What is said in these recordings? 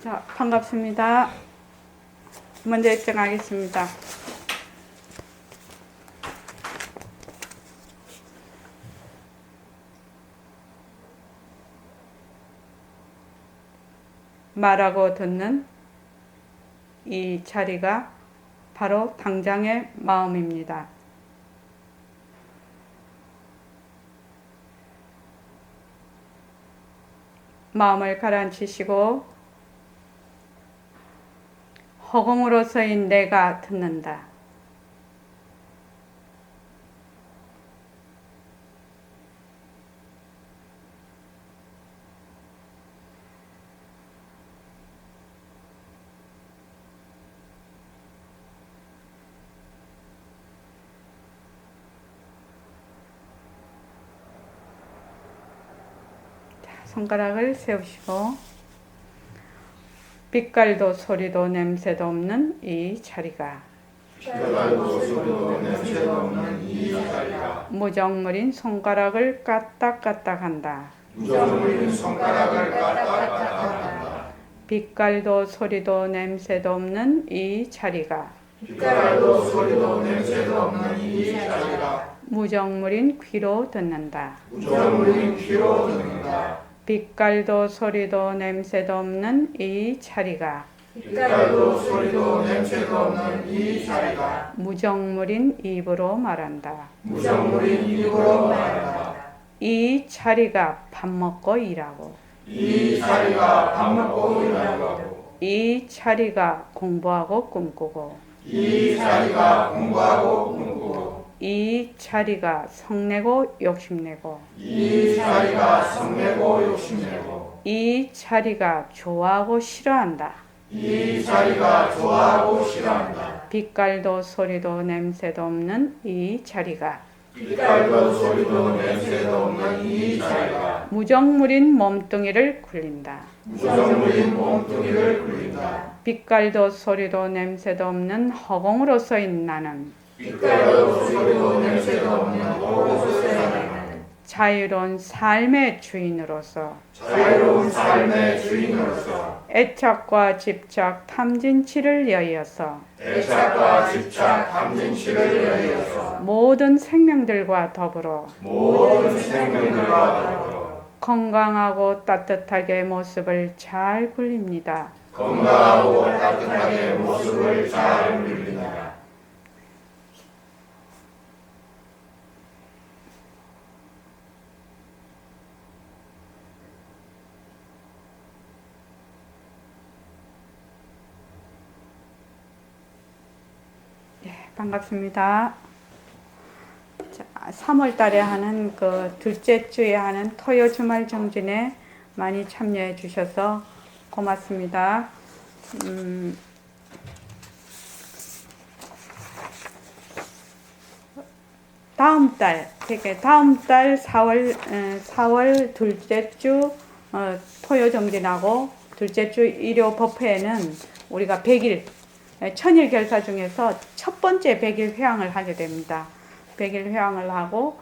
자, 반갑습니다. 먼저 입장하겠습니다. 말하고 듣는 이 자리가 바로 당장의 마음입니다. 마음을 가라앉히시고 허공으로서인 내가 듣는다. 손가락을 세우시고 빛깔도 소리도 냄새도 없는 이 자리가 무정물인 손가락을 까딱까딱한다. 빛깔도 소리도 냄새도 없는 이 자리가 무정물인 귀로 듣는다. 빛깔도 소리도 냄새도 없는 이 자리가 무정물인 입으로 말한다. 이 자리가 밥 먹고 일하고 이 자리가 공부하고 꿈꾸고 이 자리가 성내고 욕심내고 이 자리가 좋아하고 싫어한다. 빛깔도 소리도 냄새도 없는 이 자리가 무정물인 몸뚱이를 굴린다. 빛깔도 소리도 냄새도 없는 허공으로서인 나는 자유로운 삶의 주인으로서 애착과 집착 탐진치를 여의어서 모든 생명들과 더불어 건강하고 따뜻하게 모습을 잘 굴립니다. 반갑습니다. 자, 3월 달에 하는 그 둘째 주에 하는 토요 주말 정진에 많이 참여해 주셔서 고맙습니다. 다음 달 4월 둘째 주 토요 정진하고 둘째 주 일요 법회에는 우리가 100일 천일 결사 중에서 첫 번째 100일 회항을 하게 됩니다. 100일 회항을 하고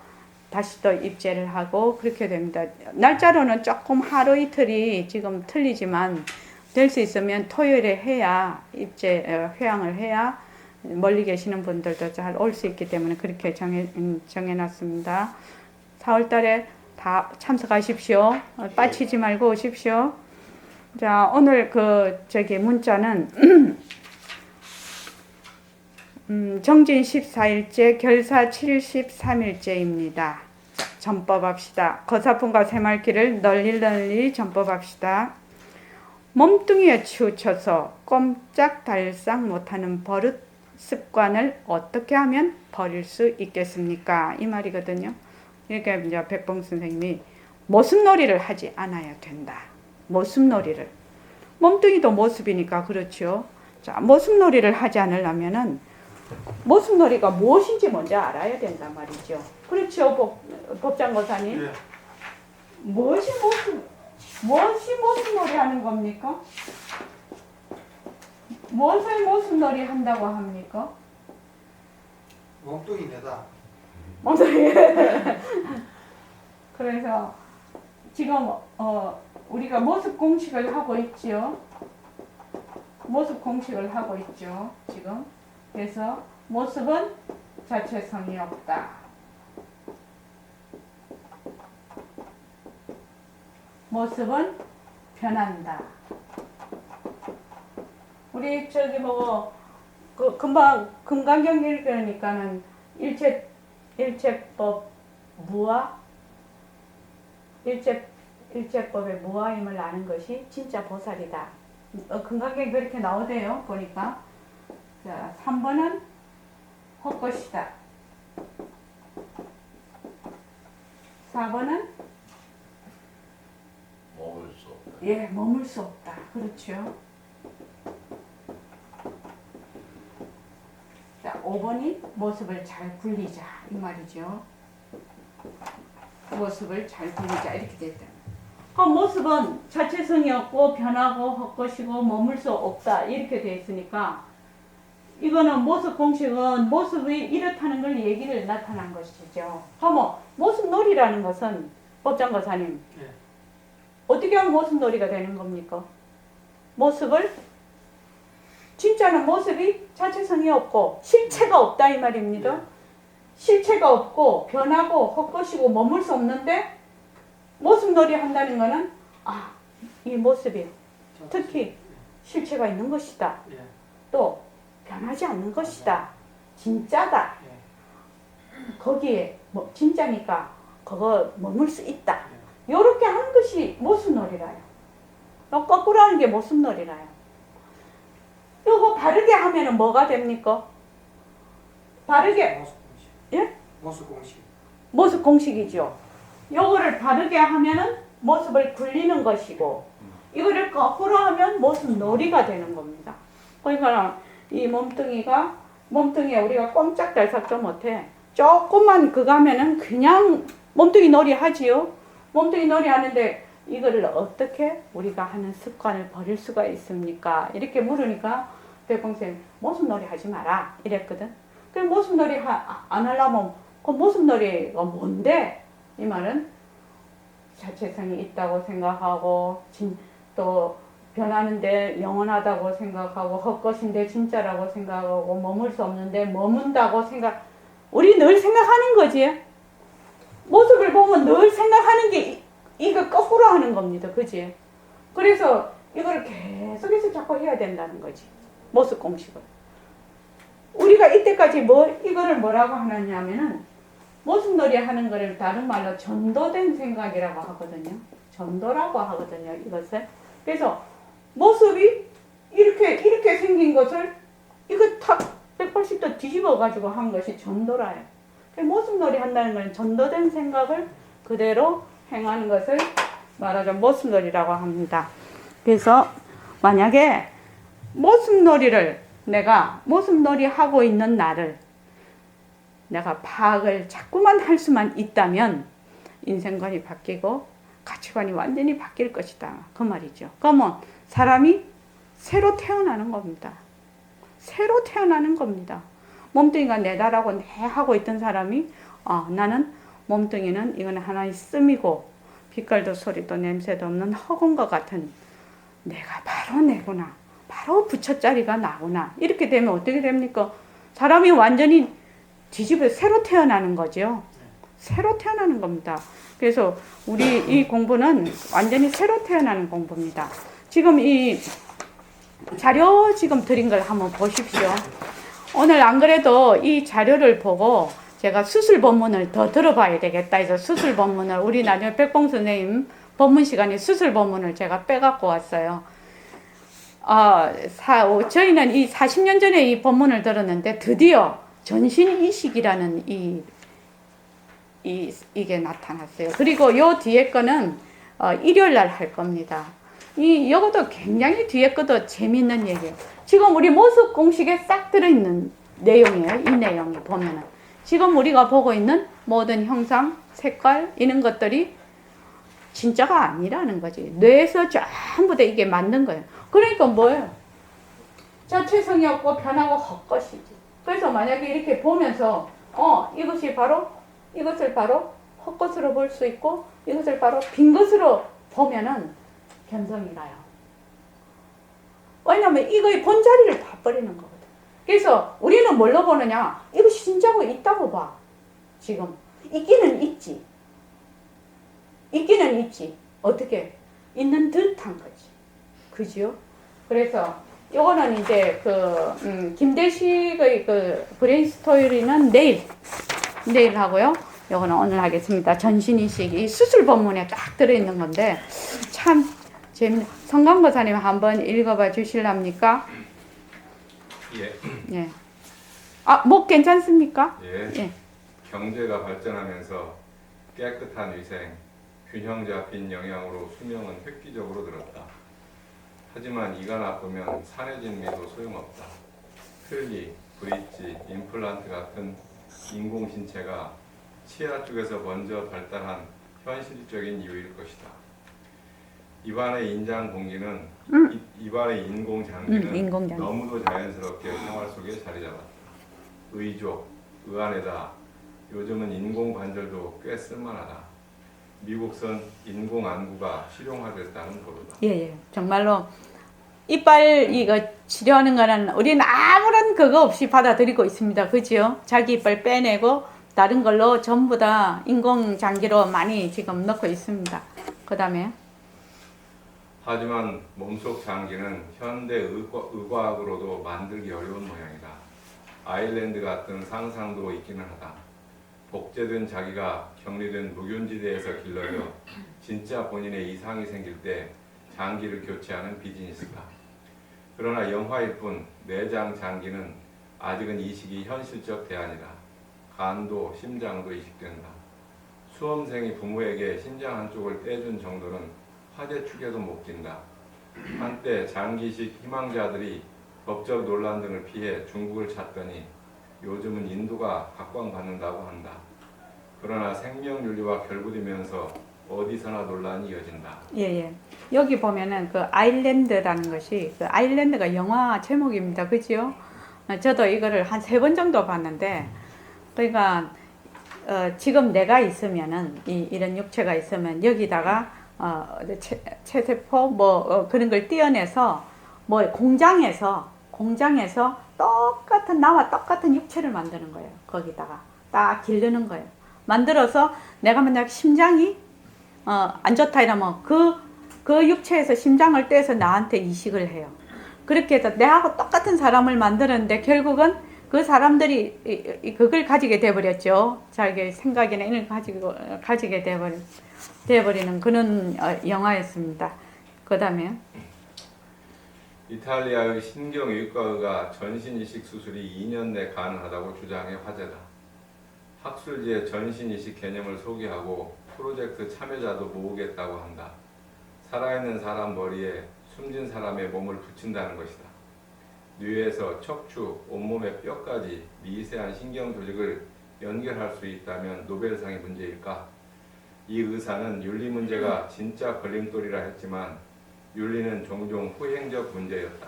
다시 또 입제를 하고 그렇게 됩니다. 날짜로는 조금 하루 이틀이 지금 틀리지만 될 수 있으면 토요일에 해야 입제 회항을 해야 멀리 계시는 분들도 잘 올 수 있기 때문에 그렇게 정해놨습니다. 4월 달에 다 참석하십시오. 빠치지 말고 오십시오. 자, 오늘 문자는 정진 14일째, 결사 73일째입니다. 전법합시다. 거사품과 새말귀를 널리 전법합시다. 몸뚱이에 치우쳐서 꼼짝달싹 못하는 버릇 습관을 어떻게 하면 버릴 수 있겠습니까? 이 말이거든요. 이렇게 이제 백봉 선생님이 모습놀이를 하지 않아야 된다. 모습놀이를. 몸뚱이도 모습이니까 그렇죠. 자, 모습놀이를 하지 않으려면은 모습놀이가 무엇인지 먼저 알아야 된단 말이죠. 그렇죠, 법장거사님? 네. 무엇이 모습놀이 하는 겁니까? 무엇을 모습놀이 한다고 합니까? 몸뚱이 내다. 몸뚱이. 그래서 지금 우리가 모습 공식을 하고 있지요. 모습 공식을 하고 있죠. 지금. 그래서 모습은 자체성이 없다. 모습은 변한다. 우리 저기 뭐 그 금방 금강경 읽으니까는 일체법 무아 일체법의 무아임을 아는 것이 진짜 보살이다. 금강경 그렇게 나오대요. 보니까. 자, 3번은 헛것이다. 4번은 머물 수 없다. 예, 머물 수 없다. 그렇죠. 자, 5번이 모습을 잘 굴리자 이 말이죠. 모습을 잘 굴리자 이렇게 됐다. 그 모습은 자체성이 없고 변하고 헛것이고 머물 수 없다 이렇게 돼 있으니까 이거는 모습 공식은 모습이 이렇다는 걸 얘기를 나타난 것이죠. 그럼 모습놀이라는 것은 법장거사님 네. 어떻게 하면 모습놀이가 되는 겁니까? 모습을 진짜는 모습이 자체성이 없고 실체가 없다 이 말입니다. 네. 실체가 없고 변하고 헛것이고 머물 수 없는데 모습놀이 한다는 거는 이 모습이 특히 실체가 있는 것이다. 예. 또 변하지 않는 것이다. 진짜다. 예. 거기에 뭐 진짜니까 그거 머물 수 있다. 요렇게 하는 것이 모습놀이라요. 거꾸로 하는 게 모습놀이라요. 요거 바르게 하면은 뭐가 됩니까? 바르게 모습 공식. 예? 모습 공식. 모습 공식이죠. 요거를 바르게 하면은 모습을 굴리는 것이고 이거를 거꾸로 하면 모습 놀이가 되는 겁니다. 그러니까 이 몸뚱이에 우리가 꼼짝달싹도 못해. 조금만 그거 하면은 그냥 몸뚱이 놀이 하지요. 몸뚱이 놀이 하는데 이거를 어떻게 우리가 하는 습관을 버릴 수가 있습니까? 이렇게 물으니까 백공쌤 모습놀이 하지 마라 이랬거든. 그 모습놀이 안 하려면 그 모습놀이가 뭔데? 이 말은 자체성이 있다고 생각하고 또 변하는데 영원하다고 생각하고 헛것인데 진짜라고 생각하고 머물 수 없는데 머문다고 우리 늘 생각하는 거지. 모습을 보면 늘 생각하는 게 이거 거꾸로 하는 겁니다. 그지? 그래서 이걸 계속해서 자꾸 해야 된다는 거지. 모습 공식을. 우리가 이때까지 이거를 뭐라고 하느냐면은 모습놀이 하는 거를 다른 말로 전도된 생각이라고 하거든요. 전도라고 하거든요. 이것을. 그래서 모습이 이렇게 생긴 것을 이거 탁 180도 뒤집어 가지고 한 것이 전도라요. 모습놀이 한다는 건 전도된 생각을 그대로 행하는 것을 말하자면 모습놀이라고 합니다. 그래서 만약에 내가 모습놀이 하고 있는 나를 내가 파악을 자꾸만 할 수만 있다면 인생관이 바뀌고 가치관이 완전히 바뀔 것이다. 그 말이죠. 그러면 사람이 새로 태어나는 겁니다. 새로 태어나는 겁니다. 몸뚱이가 내다라고 내 하고 있던 사람이 나는 몸뚱이는 이건 하나의 씀이고 빛깔도 소리도 냄새도 없는 허공 것 같은 내가 바로 내구나. 바로 부처짜리가 나구나. 이렇게 되면 어떻게 됩니까? 사람이 완전히 뒤집어 새로 태어나는 거죠. 새로 태어나는 겁니다. 그래서 우리 이 공부는 완전히 새로 태어나는 공부입니다. 지금 이 자료 지금 드린 걸 한번 보십시오. 오늘 안 그래도 이 자료를 보고 제가 수술 본문을 더 들어봐야 되겠다 해서 수술 본문을 우리 나중에 백봉 선생님 본문 시간에 수술 본문을 제가 빼갖고 왔어요. 저희는 이 40년 전에 이 본문을 들었는데 드디어 전신이식이라는 이게 나타났어요. 그리고 요 뒤에 거는 일요일 날 할 겁니다. 이것도 굉장히 뒤에 것도 재밌는 얘기예요. 지금 우리 모습 공식에 싹 들어있는 내용이에요. 이 내용이 보면은. 지금 우리가 보고 있는 모든 형상, 색깔, 이런 것들이 진짜가 아니라는 거지. 뇌에서 전부 다 이게 만든 거예요. 그러니까 뭐예요? 자체성이 없고 변하고 헛것이지. 그래서 만약에 이렇게 보면서, 이것을 바로 헛것으로 볼 수 있고, 이것을 바로 빈 것으로 보면은 견성이 나요. 왜냐면 이거의 본자리를 봐버리는 거거든. 그래서 우리는 뭘로 보느냐? 이거 신장이 있다고 봐. 지금 있기는 있지. 있기는 있지. 어떻게? 있는 듯한 거지. 그죠? 그래서 요거는 이제 김대식의 브레인스토리는 내일 하고요. 요거는 오늘 하겠습니다. 전신이식. 이 수술 본문에 딱 들어있는 건데 참 재밌네. 성광고사님 한번 읽어봐 주실랍니까? 예. 예. 아, 목 괜찮습니까? 예. 예. 경제가 발전하면서 깨끗한 위생, 균형 잡힌 영양으로 수명은 획기적으로 늘었다. 하지만 이가 나쁘면 산해진 미도 소용없다. 필리, 브릿지, 임플란트 같은 인공신체가 치아 쪽에서 먼저 발달한 현실적인 이유일 것이다. 입안의 인장 공기는 입안의 인공장기는 인공장기. 너무도 자연스럽게 생활 속에 자리 잡았다. 의족, 의안에다 요즘은 인공관절도 꽤 쓸만하다. 미국선 인공안구가 실용화됐다는 보도다. 예. 정말로 이빨 이거 치료하는 거는 우리는 아무런 그거 없이 받아들이고 있습니다. 그죠? 자기 이빨 빼내고 다른 걸로 전부 다 인공장기로 많이 지금 넣고 있습니다. 그 다음에 하지만 몸속 장기는 현대 의과학으로도 만들기 어려운 모양이다. 아일랜드 같은 상상도 있기는 하다. 복제된 자기가 격리된 무균지대에서 길러져 진짜 본인의 이상이 생길 때 장기를 교체하는 비즈니스다. 그러나 영화일 뿐 내장 장기는 아직은 이식이 현실적 대안이다. 간도 심장도 이식된다. 수험생이 부모에게 심장 한쪽을 떼준 정도는 화재 축에도 못 낀다. 한때 장기이식 희망자들이 법적 논란 등을 피해 중국을 찾더니 요즘은 인도가 각광받는다고 한다. 그러나 생명윤리와 결부되면서 어디서나 논란이 이어진다. 예. 여기 보면은 그 아일랜드라는 것이 그 아일랜드가 영화 제목입니다. 그죠? 저도 이거를 한 3번 정도 봤는데 그러니까 지금 내가 있으면은 이런 육체가 있으면 여기다가 체세포 그런 걸 떼어내서 공장에서 나와 똑같은 육체를 만드는 거예요. 거기다가 딱 기르는 거예요. 만들어서 내가 만약 심장이 안 좋다 이러면 그 육체에서 심장을 떼서 나한테 이식을 해요. 그렇게 해서 내하고 똑같은 사람을 만드는데 결국은 그 사람들이 그걸 가지게 돼버렸죠. 자기 생각이나 이런 걸 가지게 돼버리는 그런 영화였습니다. 그 다음에 이탈리아의 신경외과의가 전신이식 수술이 2년 내 가능하다고 주장해 화제다. 학술지에 전신이식 개념을 소개하고 프로젝트 참여자도 모으겠다고 한다. 살아있는 사람 머리에 숨진 사람의 몸을 붙인다는 것이다. 뇌에서 척추, 온몸의 뼈까지 미세한 신경 조직을 연결할 수 있다면 노벨상이 문제일까? 이 의사는 윤리 문제가 진짜 걸림돌이라 했지만 윤리는 종종 후행적 문제였다.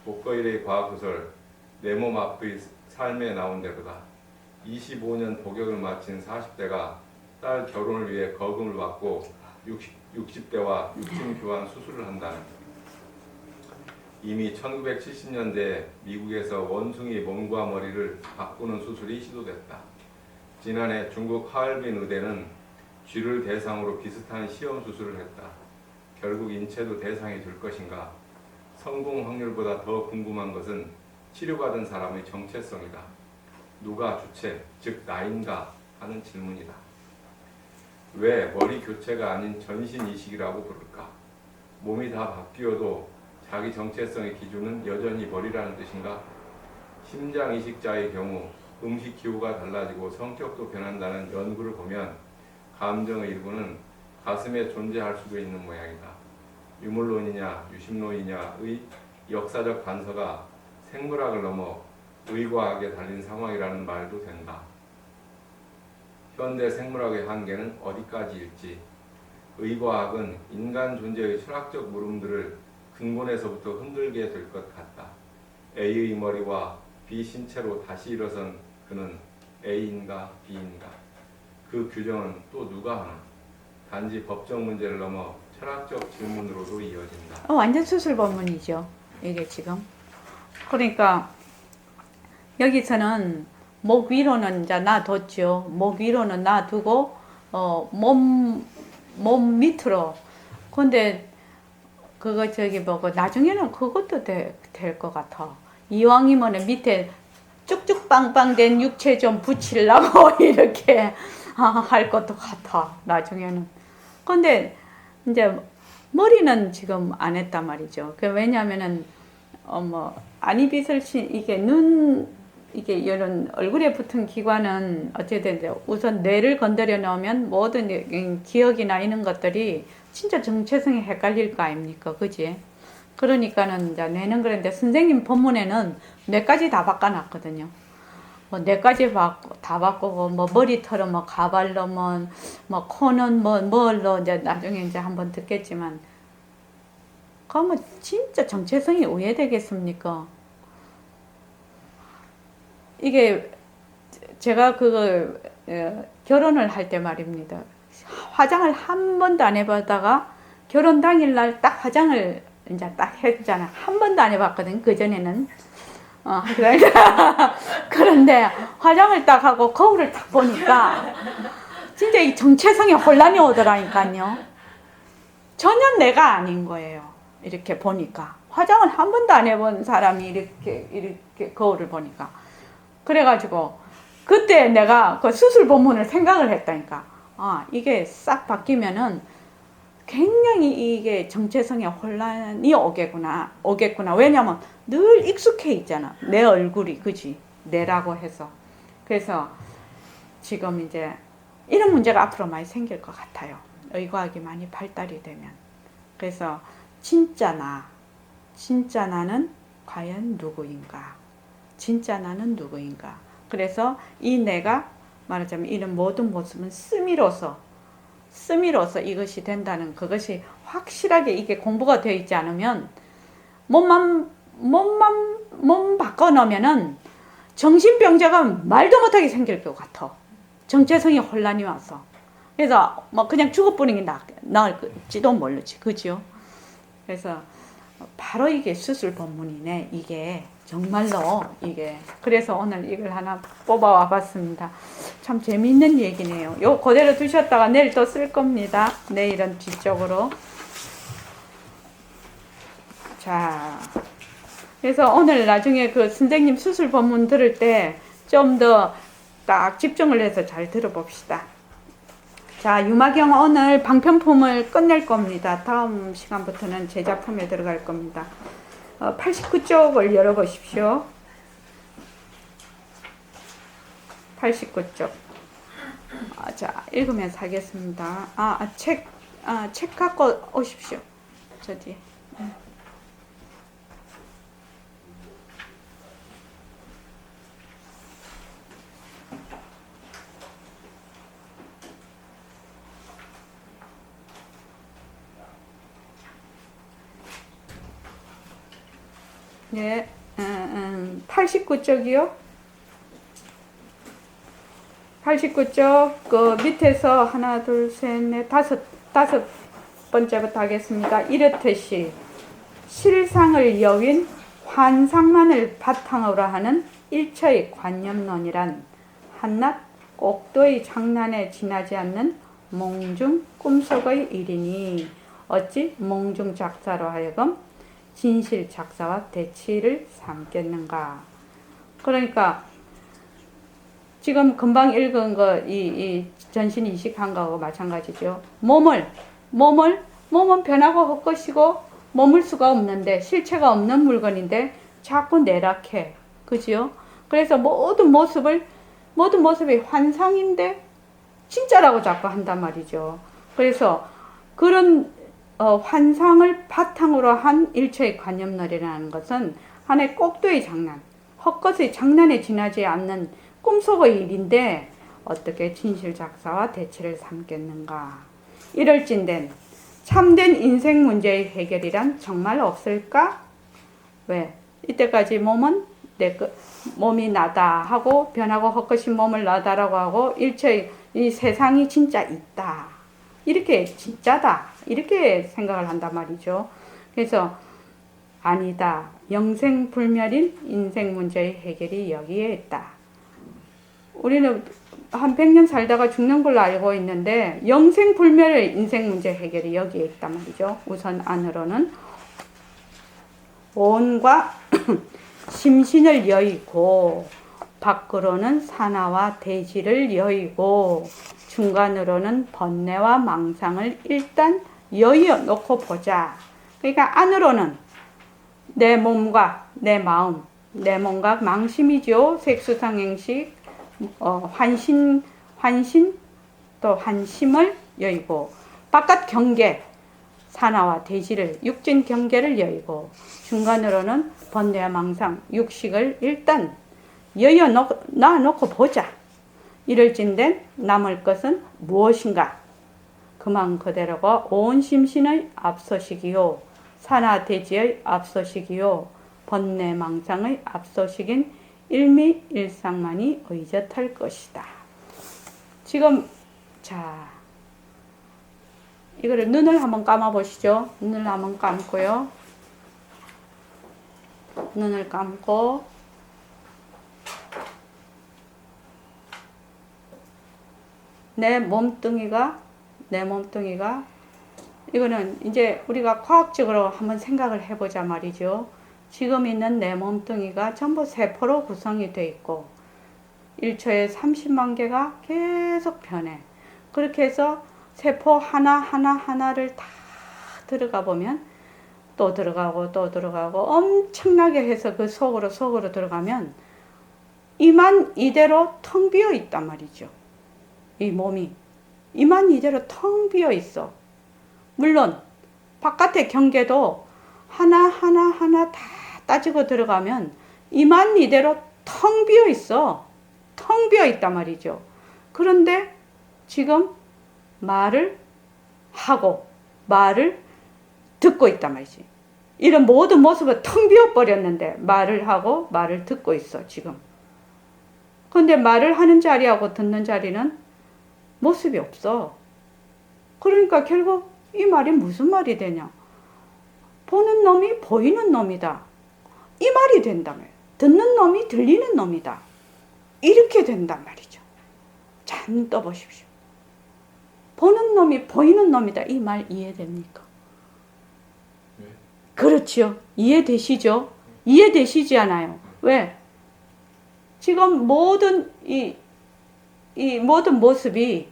복거일의 과학소설 내 몸 앞의 삶에 나온 대로다. 25년 복역을 마친 40대가 딸 결혼을 위해 거금을 받고 60대와 육신교환 수술을 한다는 것. 이미 1970년대 미국에서 원숭이 몸과 머리를 바꾸는 수술이 시도됐다. 지난해 중국 하얼빈 의대는 쥐를 대상으로 비슷한 시험 수술을 했다. 결국 인체도 대상이 될 것인가? 성공 확률보다 더 궁금한 것은 치료받은 사람의 정체성이다. 누가 주체, 즉 나인가 하는 질문이다. 왜 머리 교체가 아닌 전신 이식이라고 부를까? 몸이 다 바뀌어도 자기 정체성의 기준은 여전히 머리라는 뜻인가? 심장 이식자의 경우 음식 기호가 달라지고 성격도 변한다는 연구를 보면 감정의 일부는 가슴에 존재할 수도 있는 모양이다. 유물론이냐 유심론이냐의 역사적 단서가 생물학을 넘어 의과학에 달린 상황이라는 말도 된다. 현대 생물학의 한계는 어디까지일지, 의과학은 인간 존재의 철학적 물음들을 근본에서부터 흔들게 될 것 같다. A의 머리와 B 신체로 다시 일어선 그는 A인가 B인가? 그 규정은 또 누가 하나? 단지 법적 문제를 넘어 철학적 질문으로도 이어진다. 완전 수술 본문이죠. 이게 지금. 그러니까 여기서는 목 위로는 이제 놔뒀죠. 목 위로는 놔두고 몸 밑으로. 근데 그거 저기 뭐고 나중에는 그것도 될 것 같아. 이왕이면 밑에 쭉쭉 빵빵된 육체 좀 붙이려고 이렇게 할 것도 같아. 나중에는. 근데 이제 머리는 지금 안 했단 말이죠. 왜냐하면은 안이비슬신 이게 이게 이런 얼굴에 붙은 기관은 어쨌든 이제 우선 뇌를 건드려 놓으면 모든 기억이나 이런 것들이 진짜 정체성이 헷갈릴 거 아닙니까, 그지? 그러니까는 이제 뇌는 그런데 선생님 본문에는 뇌까지 다 바꿔놨거든요. 뭐 뇌까지 다 바꾸고 뭐 머리털은 뭐 가발로 뭐 코는 뭘로 이제 나중에 이제 한번 듣겠지만 그러면 진짜 정체성이 오해되겠습니까? 이게 제가 결혼을 할 때 말입니다. 화장을 한 번도 안 해보다가 결혼 당일날 딱 화장을 이제 딱 했잖아. 한 번도 안 해봤거든. 그전에는. 그런데 화장을 딱 하고 거울을 딱 보니까 진짜 이 정체성에 혼란이 오더라니까요. 전혀 내가 아닌 거예요. 이렇게 보니까. 화장을 한 번도 안 해본 사람이 이렇게 거울을 보니까. 그래가지고 그때 내가 그 수술 본문을 생각을 했다니까. 이게 싹 바뀌면은 굉장히 이게 정체성에 혼란이 오겠구나. 왜냐면 늘 익숙해 있잖아. 내 얼굴이, 그지? 내라고 해서. 그래서 지금 이제 이런 문제가 앞으로 많이 생길 것 같아요. 의과학이 많이 발달이 되면. 그래서 진짜 나는 과연 누구인가? 진짜 나는 누구인가? 그래서 이 내가 말하자면 이런 모든 모습은 스미로서 이것이 된다는 그것이 확실하게 이게 공부가 되어 있지 않으면 몸 바꿔놓으면은 정신병자가 말도 못하게 생길 것 같아. 정체성이 혼란이 와서. 그래서 뭐 그냥 죽어버리는 게 나을지도 모르지. 그죠? 그래서 바로 이게 수술 본문이네. 이게 정말로 이게. 그래서 오늘 이걸 하나 뽑아와 봤습니다. 참 재미있는 얘기네요. 요 그대로 두셨다가 내일 또 쓸 겁니다. 내일은 뒤쪽으로. 자, 그래서 오늘 나중에 그 선생님 수술 본문 들을 때 좀 더 딱 집중을 해서 잘 들어봅시다. 자, 유마경 오늘 방편품을 끝낼 겁니다. 다음 시간부터는 제 작품에 들어갈 겁니다. 89쪽을 열어보십시오. 89쪽. 자, 읽으면서 하겠습니다. 책 갖고 오십시오. 저 뒤에. 네, 89쪽이요. 89쪽 그 밑에서 하나, 둘, 셋, 넷, 다섯 번째부터 하겠습니다. 이렇듯이 실상을 여윈 환상만을 바탕으로 하는 일처의 관념론이란 한낱 꼭도의 장난에 지나지 않는 몽중 꿈속의 일이니 어찌 몽중 작사로 하여금 진실 작사와 대치를 삼겠는가. 그러니까 지금 금방 읽은 거 이 전신 이식한 거하고 마찬가지죠. 몸은 변하고 헛것이고 머물 수가 없는데 실체가 없는 물건인데 자꾸 내락해. 그지요? 그래서 모든 모습이 환상인데 진짜라고 자꾸 한단 말이죠. 그래서 그런 환상을 바탕으로 한 일체의 관념론이라는 것은 하나의 꼭두의 장난, 헛것의 장난에 지나지 않는 꿈속의 일인데 어떻게 진실 작사와 대치를 삼겠는가. 이럴진된 참된 인생 문제의 해결이란 정말 없을까? 왜? 이때까지 몸이 나다 하고 변하고 헛것인 몸을 나다라고 하고 일체의 이 세상이 진짜 있다. 이렇게 진짜다. 이렇게 생각을 한단 말이죠. 그래서 아니다. 영생불멸인 인생 문제의 해결이 여기에 있다. 우리는 한 100년 살다가 죽는 걸로 알고 있는데 영생불멸의 인생 문제 해결이 여기에 있단 말이죠. 우선 안으로는 온과 심신을 여의고 밖으로는 산하와 대지를 여의고 중간으로는 번뇌와 망상을 일단 여의어 놓고 보자. 그러니까 안으로는 내 몸과 내 마음, 내 몸과 망심이죠. 색수상행식, 환신, 또 환심을 여의고 바깥 경계, 산하와 대지를 육진 경계를 여의고 중간으로는 번뇌와 망상, 육식을 일단 여의어 놔놓고 보자. 이럴진된 남을 것은 무엇인가? 그만 그대로가 온 심신의 앞서시기요 산하 대지의 앞서시기요 번뇌 망상의 앞서시긴 일미일상만이 의젓할 것이다. 지금 자 이거를 눈을 한번 감아 보시죠. 눈을 한번 감고요. 눈을 감고 내 몸뚱이가 이거는 이제 우리가 과학적으로 한번 생각을 해보자 말이죠. 지금 있는 내 몸뚱이가 전부 세포로 구성이 되어 있고 1초에 30만 개가 계속 변해. 그렇게 해서 세포 하나를 다 들어가 보면 또 들어가고 또 들어가고 엄청나게 해서 그 속으로 들어가면 이만 이대로 텅 비어 있단 말이죠. 이 몸이 이만 이대로 텅 비어 있어. 물론 바깥의 경계도 하나 다 따지고 들어가면 이만 이대로 텅 비어 있어. 텅 비어 있단 말이죠. 그런데 지금 말을 하고 말을 듣고 있단 말이지. 이런 모든 모습을 텅 비어 버렸는데 말을 하고 말을 듣고 있어 지금. 그런데 말을 하는 자리하고 듣는 자리는 모습이 없어. 그러니까 결국 이 말이 무슨 말이 되냐? 보는 놈이 보이는 놈이다. 이 말이 된다며. 듣는 놈이 들리는 놈이다. 이렇게 된단 말이죠. 잘 떠보십시오. 보는 놈이 보이는 놈이다. 이 말 이해됩니까? 네. 그렇지요. 이해되시죠? 이해되시지 않아요? 왜? 지금 모든 모든 모습이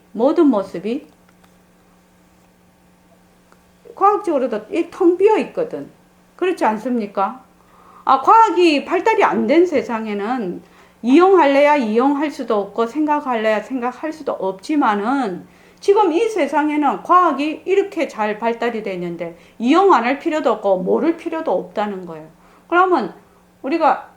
과학적으로도 이 텅 비어 있거든. 그렇지 않습니까? 과학이 발달이 안 된 세상에는 이용할래야 이용할 수도 없고 생각할래야 생각할 수도 없지만은 지금 이 세상에는 과학이 이렇게 잘 발달이 되는데 이용 안 할 필요도 없고 모를 필요도 없다는 거예요. 그러면 우리가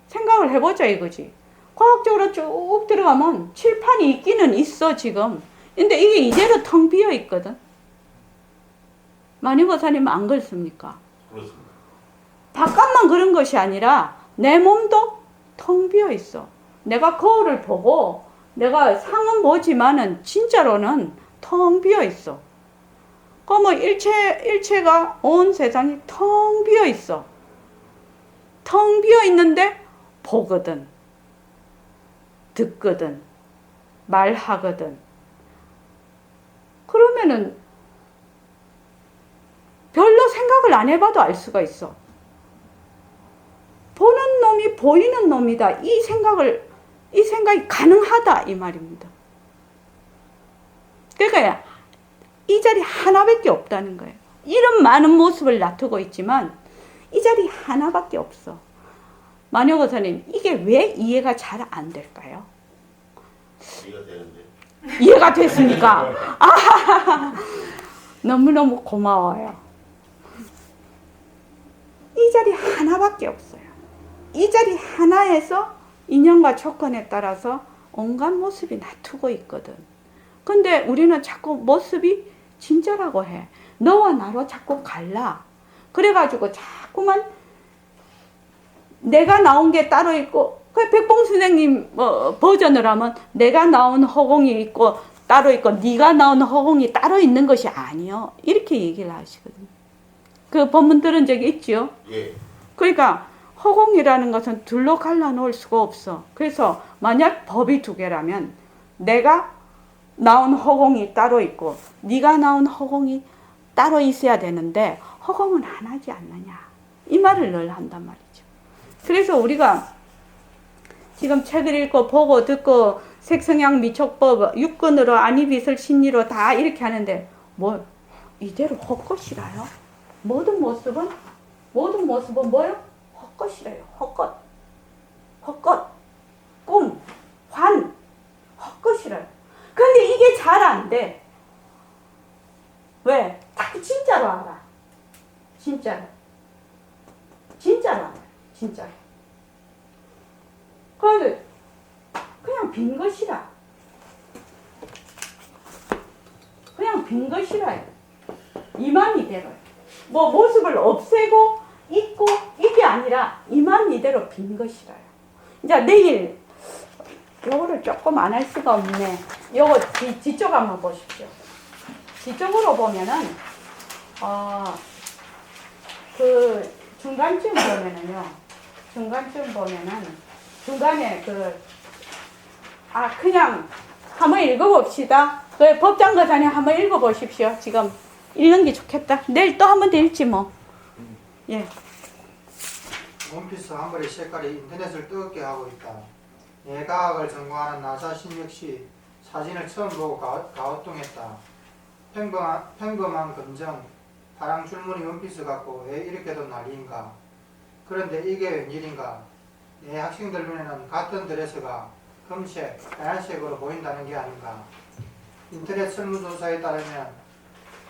생각을 해보자 이거지. 과학적으로 쭉 들어가면 칠판이 있기는 있어 지금. 근데 이게 이대로 텅 비어 있거든. 마니보사님 안 그렇습니까? 그렇습니다. 바깥만 그런 것이 아니라 내 몸도 텅 비어 있어. 내가 거울을 보고 내가 상은 보지만은 진짜로는 텅 비어 있어. 뭐 일체가 온 세상이 텅 비어 있어. 텅 비어 있는데 보거든, 듣거든, 말하거든. 그러면은 별로 생각을 안 해봐도 알 수가 있어. 보는 놈이 보이는 놈이다. 이 생각이 가능하다 이 말입니다. 그러니까 이 자리 하나밖에 없다는 거예요. 이런 많은 모습을 놔두고 있지만 이 자리 하나밖에 없어. 마녀고사님, 이게 왜 이해가 잘 안 될까요? 이해가 되는데. 이해가 됐습니까? 너무너무 고마워요. 이 자리 하나밖에 없어요. 이 자리 하나에서 인연과 조건에 따라서 온갖 모습이 놔두고 있거든. 근데 우리는 자꾸 모습이 진짜라고 해. 너와 나로 자꾸 갈라. 그래가지고 자꾸만 내가 나온 게 따로 있고, 그 백봉 선생님 버전으로 하면 내가 나온 허공이 있고 따로 있고 네가 나온 허공이 따로 있는 것이 아니요. 이렇게 얘기를 하시거든요. 그 법문 들은 적이 있지요? 예. 그러니까 허공이라는 것은 둘로 갈라놓을 수가 없어. 그래서 만약 법이 두 개라면 내가 나온 허공이 따로 있고 네가 나온 허공이 따로 있어야 되는데 허공은 하나지 않느냐. 이 말을 늘 한단 말이죠. 그래서 우리가 지금 책을 읽고 보고 듣고 색성향 미촉법 육근으로 안이비설 신리로 다 이렇게 하는데 뭐 이대로 헛것이라요? 모든 모습은 뭐요? 헛것이래요. 헛것, 꿈, 환, 헛것이래요. 근데 이게 잘 안 돼. 왜? 딱 진짜로 알아. 진짜로 알아. 진짜로. 그런데 그냥 빈 것이라. 그냥 빈 것이라요. 이만 이대로요. 뭐 모습을 없애고 있고 이게 아니라 이만 이대로 빈 것이라요. 이제 내일 요거를 조금 안 할 수가 없네. 요거 뒤쪽 한번 보십시오. 뒤쪽으로 보면은 그 중간쯤 보면은요. 중간에 그냥 한번 읽어봅시다. 그 법장거사님 한번 읽어보십시오. 지금 읽는 게 좋겠다. 내일 또 한번 더 읽지 뭐. 예. 원피스 한 벌의 색깔이 인터넷을 뜨겁게 하고 있다. 뇌과학을 전공하는 나 자신 역시 사진을 처음 보고 가오뚱했다. 평범한 검정, 파랑 줄무늬 원피스 같고 왜 이렇게도 난리인가. 그런데 이게 웬일인가. 내 학생들 눈에는 같은 드레스가 금색, 하얀색으로 보인다는 게 아닌가. 인터넷 설문조사에 따르면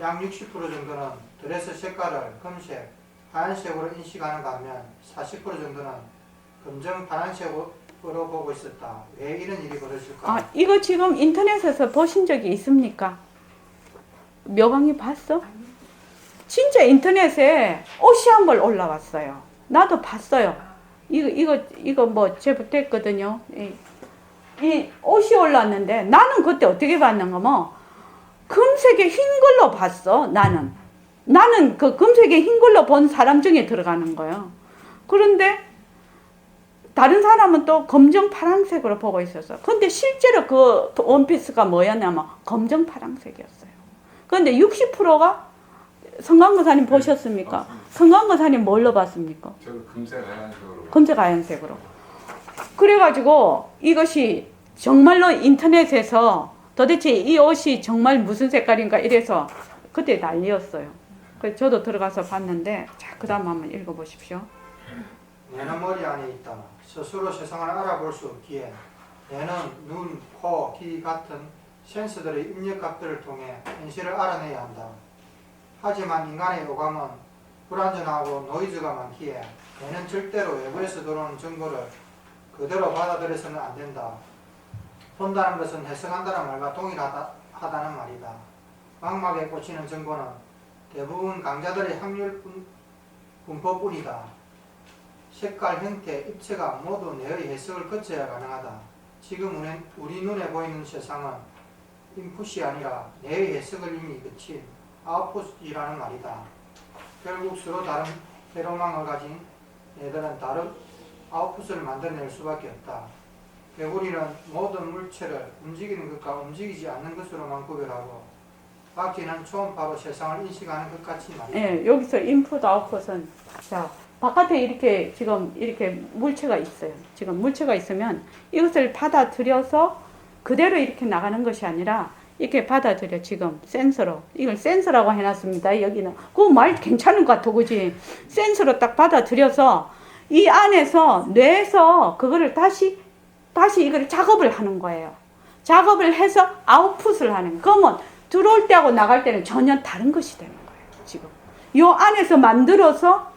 약 60% 정도는 드레스 색깔을 금색, 하얀색으로 인식하는 반면 40% 정도는 검정, 파란색으로 보고 있었다. 왜 이런 일이 벌어질까? 이거 지금 인터넷에서 보신 적이 있습니까? 묘강이 봤어? 진짜 인터넷에 옷이 한 벌 올라왔어요. 나도 봤어요. 이거 뭐 제보됐거든요. 이 옷이 올랐는데 나는 그때 어떻게 봤는가 뭐 금색의 흰 걸로 봤어. 나는 그 금색의 흰 걸로 본 사람 중에 들어가는 거예요. 그런데 다른 사람은 또 검정 파란색으로 보고 있었어. 근데 실제로 그 원피스가 뭐였냐면 검정 파란색이었어요. 그런데 60%가 성광거사님 보셨습니까? 맞습니다. 성광거사님 뭘로 봤습니까? 저 금색 하얀색으로. 금색 하얀색으로. 그래가지고 이것이 정말로 인터넷에서 도대체 이 옷이 정말 무슨 색깔인가 이래서 그때 난리였어요. 그래서 저도 들어가서 봤는데 자, 그 다음 한번 읽어보십시오. 뇌는 머리 안에 있다. 스스로 세상을 알아볼 수 없기에 뇌는 눈, 코, 귀 같은 센서들의 입력값들을 통해 현실을 알아내야 한다. 하지만 인간의 오감은 불완전하고 노이즈가 많기에 뇌는 절대로 외부에서 들어오는 정보를 그대로 받아들여서는 안 된다. 본다는 것은 해석한다는 말과 동일하다는 말이다. 망막에 꽂히는 정보는 대부분 강자들의 확률 분포뿐이다. 색깔, 형태, 입체가 모두 뇌의 해석을 거쳐야 가능하다. 지금 우리 눈에 보이는 세상은 인풋이 아니라 뇌의 해석을 이미 거친 아웃풋이라는 말이다. 결국 서로 다른 회로망을 가진 뇌들은 다른 아웃풋을 만들어낼 수밖에 없다. 개구리는 모든 물체를 움직이는 것과 움직이지 않는 것으로만 구별하고 박쥐는 초음파로 세상을 인식하는 것 같이 말이다. 예, 여기서 인풋 아웃풋은 자 바깥에 이렇게 지금 이렇게 물체가 있어요. 지금 물체가 있으면 이것을 받아들여서 그대로 이렇게 나가는 것이 아니라 이렇게 받아들여. 지금 센서로 이걸 센서라고 해놨습니다. 여기는 그 말 괜찮은 것 같아, 그지? 센서로 딱 받아들여서 이 안에서 뇌에서 그거를 다시 이걸 작업을 하는 거예요. 작업을 해서 아웃풋을 하는 거예요. 그러면 들어올 때하고 나갈 때는 전혀 다른 것이 되는 거예요. 지금 요 안에서 만들어서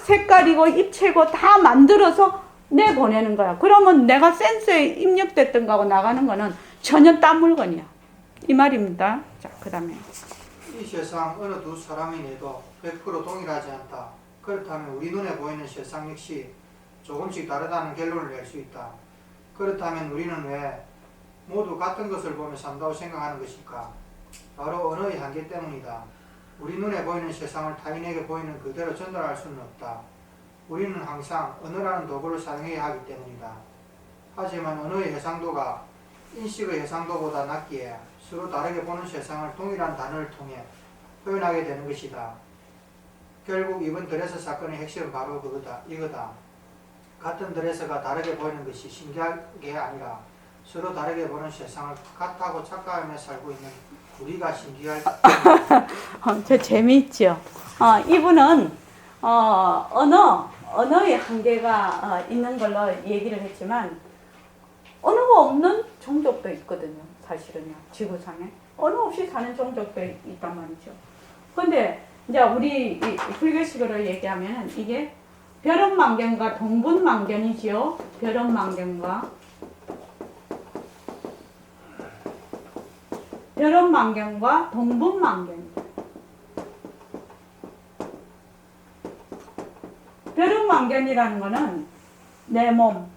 색깔이고 입체고 다 만들어서 내보내는 거야. 그러면 내가 센서에 입력됐던 거하고 나가는 거는 전혀 딴 물건이야. 이 말입니다. 자, 그 다음에 이 세상 어느 두 사람이 내도 100% 동일하지 않다. 그렇다면 우리 눈에 보이는 세상 역시 조금씩 다르다는 결론을 낼 수 있다. 그렇다면 우리는 왜 모두 같은 것을 보며 산다고 생각하는 것일까? 바로 언어의 한계 때문이다. 우리 눈에 보이는 세상을 타인에게 보이는 그대로 전달할 수는 없다. 우리는 항상 언어라는 도구를 사용해야 하기 때문이다. 하지만 언어의 해상도가 인식의 해상도보다 낮기에 서로 다르게 보는 세상을 동일한 단어를 통해 표현하게 되는 것이다. 결국 이번 드레스 사건의 핵심은 바로 이거다. 같은 드레스가 다르게 보이는 것이 신기한 게 아니라 서로 다르게 보는 세상을 같다고 착각하며 살고 있는 우리가 신기할 저 재미있죠. 이분은 언어의 한계가 있는 걸로 얘기를 했지만 언어가 없는 종족도 있거든요. 사실은요. 지구상에 언어 없이 사는 종족도 있단 말이죠. 근데 이제 우리 이 불교식으로 얘기하면 이게 벼룩망견과 동분망견이지요. 벼룩망견과 동분망견. 벼룩망견이라는 거는 내 몸,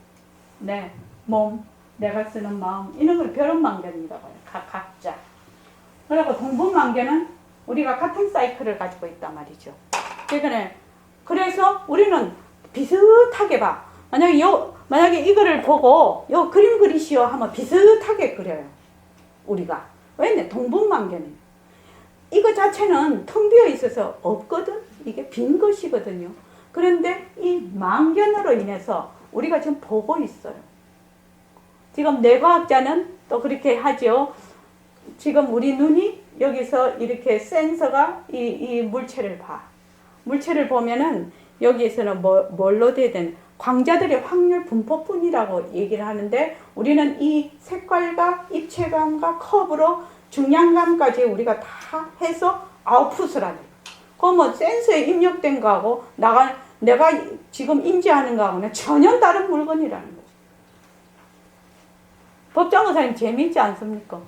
내가 쓰는 마음 이런 걸 벼룩망견이라고 해요. 각자. 그리고 동분망견은 우리가 같은 사이클을 가지고 있단 말이죠. 그래서 우리는 비슷하게 봐. 만약에 이거를 보고 요 그림 그리시오 하면 비슷하게 그려요. 우리가. 왜냐? 동분망견이에요. 이거 자체는 텅 비어 있어서 없거든. 이게 빈 것이거든요. 그런데 이 망견으로 인해서 우리가 지금 보고 있어요. 지금 뇌과학자는 또 그렇게 하죠. 지금 우리 눈이 여기서 이렇게 센서가 이 물체를 봐. 물체를 보면은 여기에서는 뭘로 되든 광자들의 확률 분포뿐이라고 얘기를 하는데 우리는 이 색깔과 입체감과 컵으로 중량감까지 우리가 다 해서 아웃풋을 하죠. 그럼 뭐 센서에 입력된 거하고 내가 지금 인지하는 거하고는 전혀 다른 물건이라는 거죠. 법정의사님 재미있지 않습니까?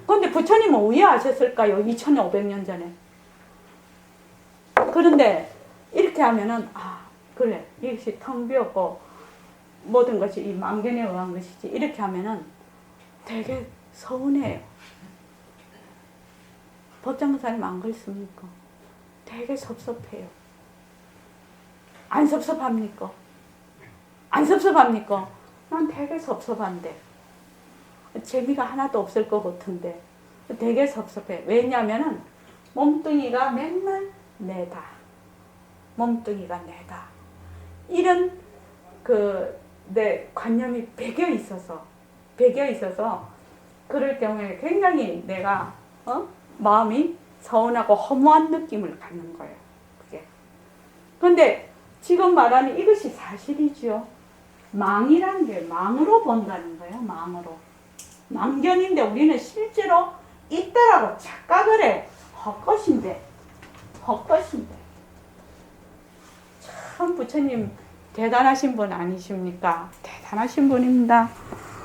그런데 부처님은 왜 아셨을까요? 2500년 전에. 그런데 이렇게 하면은 그래 이것이 텅 비었고 모든 것이 이 망견에 의한 것이지 이렇게 하면은 되게 서운해요. 법정의사님 안 그렇습니까? 되게 섭섭해요. 안 섭섭합니까? 안 섭섭합니까? 난 되게 섭섭한데 재미가 하나도 없을 것 같은데 되게 섭섭해. 왜냐면은 몸뚱이가 맨날 내다. 몸뚱이가 내다. 이런 내 관념이 배겨 있어서 그럴 경우에 굉장히 내가 마음이 서운하고 허무한 느낌을 갖는 거예요. 그게. 그런데 지금 말하는 이것이 사실이죠. 망이라는 게 망으로 본다는 거예요. 망으로. 망견인데 우리는 실제로 있다라고 착각을 해. 헛것인데. 참 부처님 대단하신 분 아니십니까? 대단하신 분입니다.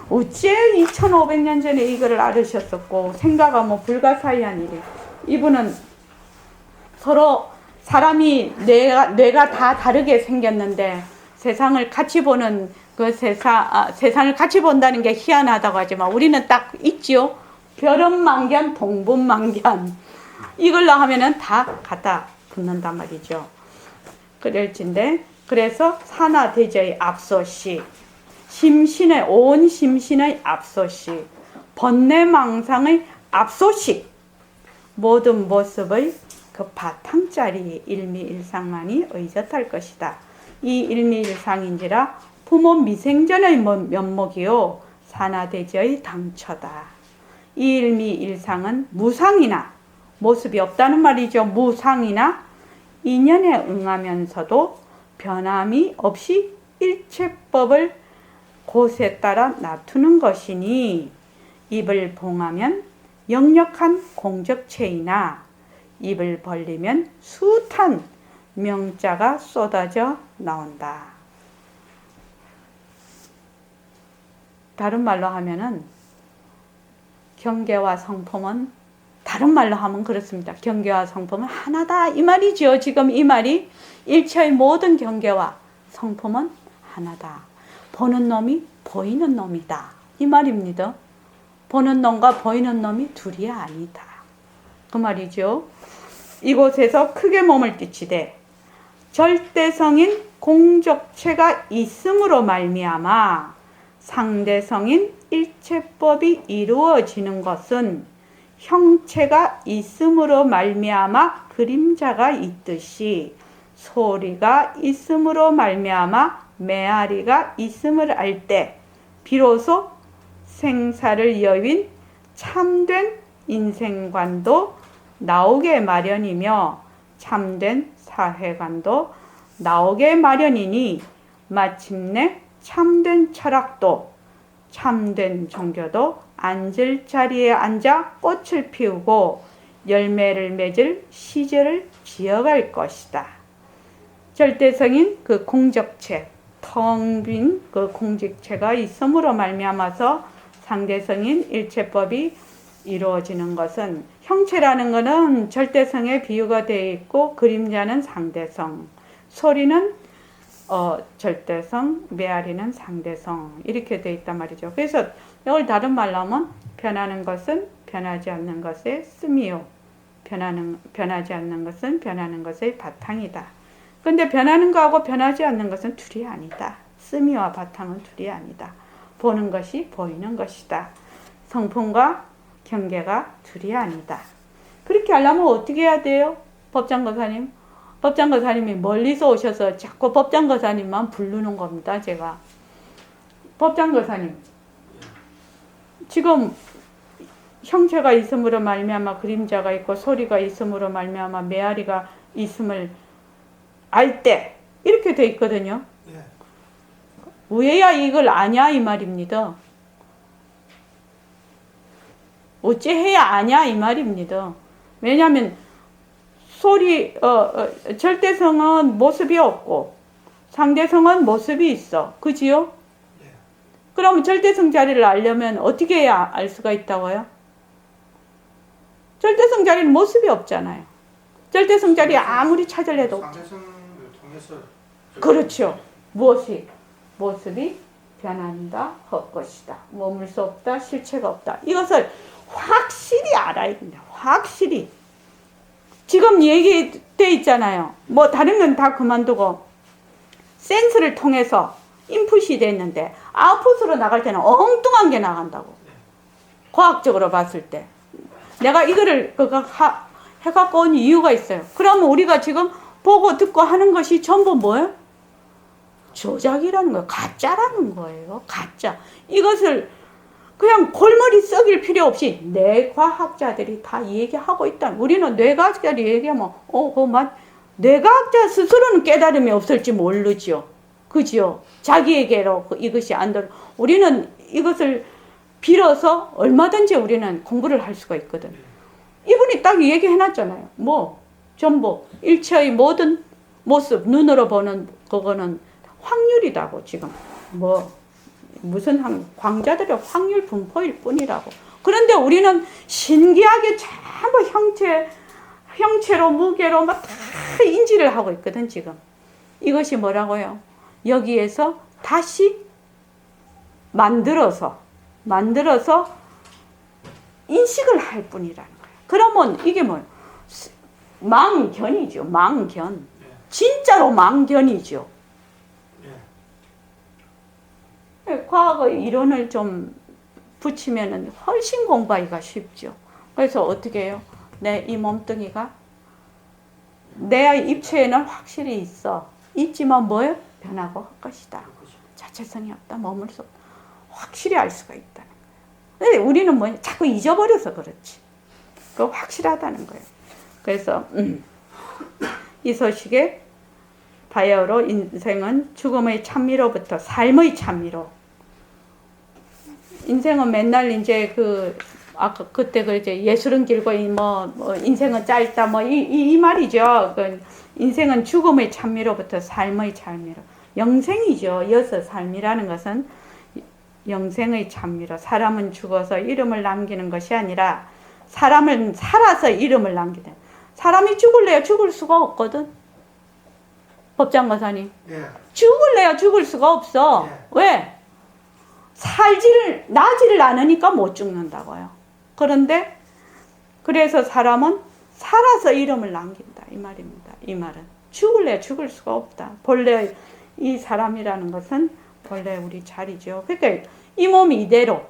어째 2500년 전에 이거를 알으셨었고 생각하면 불가사의한 일이. 이분은 서로 사람이 뇌가 다 다르게 생겼는데 세상을 같이 보는 세상을 같이 본다는 게 희한하다고 하지만 우리는 딱 있지요. 벼룩망견, 동분망견 이걸로 하면은 다 갖다 붙는단 말이죠. 그럴진데 그래서 산하대저의 압소시 온 심신의 압소시 번뇌망상의 압소시 모든 모습의 그 바탕자리 일미일상만이 의젓할 것이다. 이 일미일상인지라 부모 미생전의 면목이요 산하대저의 당처다. 이 일미일상은 무상이나 모습이 없다는 말이죠. 무상이나 인연에 응하면서도 변함이 없이 일체법을 곳에 따라 놔두는 것이니 입을 봉하면 역력한 공적체이나 입을 벌리면 숱한 명자가 쏟아져 나온다. 다른 말로 하면은 경계와 성품은 다른 말로 하면 그렇습니다. 경계와 성품은 하나다 이 말이죠. 지금 이 말이 일체의 모든 경계와 성품은 하나다. 보는 놈이 보이는 놈이다 이 말입니다. 보는 놈과 보이는 놈이 둘이 아니다 그 말이죠. 이곳에서 크게 몸을 띠치되 절대성인 공적체가 있음으로 말미암아 상대성인 일체법이 이루어지는 것은 형체가 있음으로 말미암아 그림자가 있듯이 소리가 있음으로 말미암아 메아리가 있음을 알 때 비로소 생사를 여윈 참된 인생관도 나오게 마련이며 참된 사회관도 나오게 마련이니 마침내 참된 철학도 참된 종교도 앉을 자리에 앉아 꽃을 피우고 열매를 맺을 시절을 지어갈 것이다. 절대성인 그 공적체, 텅 빈 그 공적체가 있음으로 말미암아서 상대성인 일체법이 이루어지는 것은 형체라는 것은 절대성에 비유가 되어 있고 그림자는 상대성, 소리는 절대성, 메아리는 상대성 이렇게 되어 있단 말이죠. 그래서 이걸 다른 말로 하면 변하는 것은 변하지 않는 것의 씀이요. 변하지 않는 것은 변하는 것의 바탕이다. 근데 변하는 거하고 변하지 않는 것은 둘이 아니다. 씀이와 바탕은 둘이 아니다. 보는 것이 보이는 것이다. 성품과 경계가 둘이 아니다. 그렇게 하려면 어떻게 해야 돼요? 법장거사님? 법장거사님이 멀리서 오셔서 자꾸 법장거사님만 부르는 겁니다. 제가. 법장거사님. 지금 형체가 있음으로 말미암아 그림자가 있고 소리가 있음으로 말미암아 메아리가 있음을 알 때 이렇게 돼 있거든요. 예. 왜야 이걸 아냐 이 말입니다. 어찌해야 아냐 이 말입니다. 왜냐하면 소리 절대성은 모습이 없고 상대성은 모습이 있어. 그지요? 예. 그러면 절대성 자리를 알려면 어떻게 해야 알 수가 있다고요? 절대성 자리는 모습이 없잖아요. 절대성 자리 아무리 찾으려도 상대성을 통해서 그렇죠. 무엇이? 모습이 변한다, 헛것이다. 머물 수 없다, 실체가 없다. 이것을 확실히 알아야 된다. 확실히. 지금 얘기돼 있잖아요. 뭐 다른 건 다 그만두고 센스를 통해서 인풋이 됐는데 아웃풋으로 나갈 때는 엉뚱한 게 나간다고. 과학적으로 봤을 때. 내가 이거를 해갖고 온 이유가 있어요. 그러면 우리가 지금 보고 듣고 하는 것이 전부 뭐예요? 조작이라는 거예요. 가짜라는 거예요. 가짜. 이것을 그냥 골머리 썩일 필요 없이 뇌과학자들이 다 얘기하고 있다. 우리는 뇌과학자들이 얘기하면 뇌과학자 스스로는 깨달음이 없을지 모르지요. 그지요? 자기에게로 이것이 안 들어. 우리는 이것을 빌어서 얼마든지 우리는 공부를 할 수가 있거든. 이분이 딱 얘기해놨잖아요. 전부 일체의 모든 모습 눈으로 보는 그거는 확률이라고 지금 무슨 광자들의 확률 분포일 뿐이라고. 그런데 우리는 신기하게 전부 형체로 무게로 막 다 인지를 하고 있거든 지금. 이것이 뭐라고요? 여기에서 다시 만들어서 인식을 할 뿐이라는 거예요. 그러면 이게 뭐예요? 망견이죠. 망견. 진짜로 망견이죠. 과학의 이론을 좀 붙이면은 훨씬 공부하기가 쉽죠. 그래서 어떻게 해요? 내 이 몸뚱이가 내 입체에는 확실히 있어. 있지만 뭐예요? 변하고 할 것이다. 자체성이 없다. 머물 수 없다. 확실히 알 수가 있다는 거예요. 근데 우리는 뭐냐? 자꾸 잊어버려서 그렇지. 그거 확실하다는 거예요. 그래서 이 소식에 바야흐로 인생은 죽음의 찬미로부터 삶의 찬미로. 인생은 맨날 이제 아까 그때 이제 예술은 길고 인생은 짧다 이 말이죠. 인생은 죽음의 찬미로부터 삶의 찬미로. 영생이죠. 이어서 삶이라는 것은 영생의 찬미로. 사람은 죽어서 이름을 남기는 것이 아니라 사람은 살아서 이름을 남기는. 사람이 죽을래야 죽을 수가 없거든. 법장거사님. 예. 죽을래야 죽을 수가 없어. 예. 왜? 나지를 않으니까 못 죽는다고요. 그래서 사람은 살아서 이름을 남긴다 이 말입니다. 이 말은 죽을래 죽을 수가 없다. 본래 이 사람이라는 것은 본래 우리 자리죠. 그러니까 이 몸 이대로,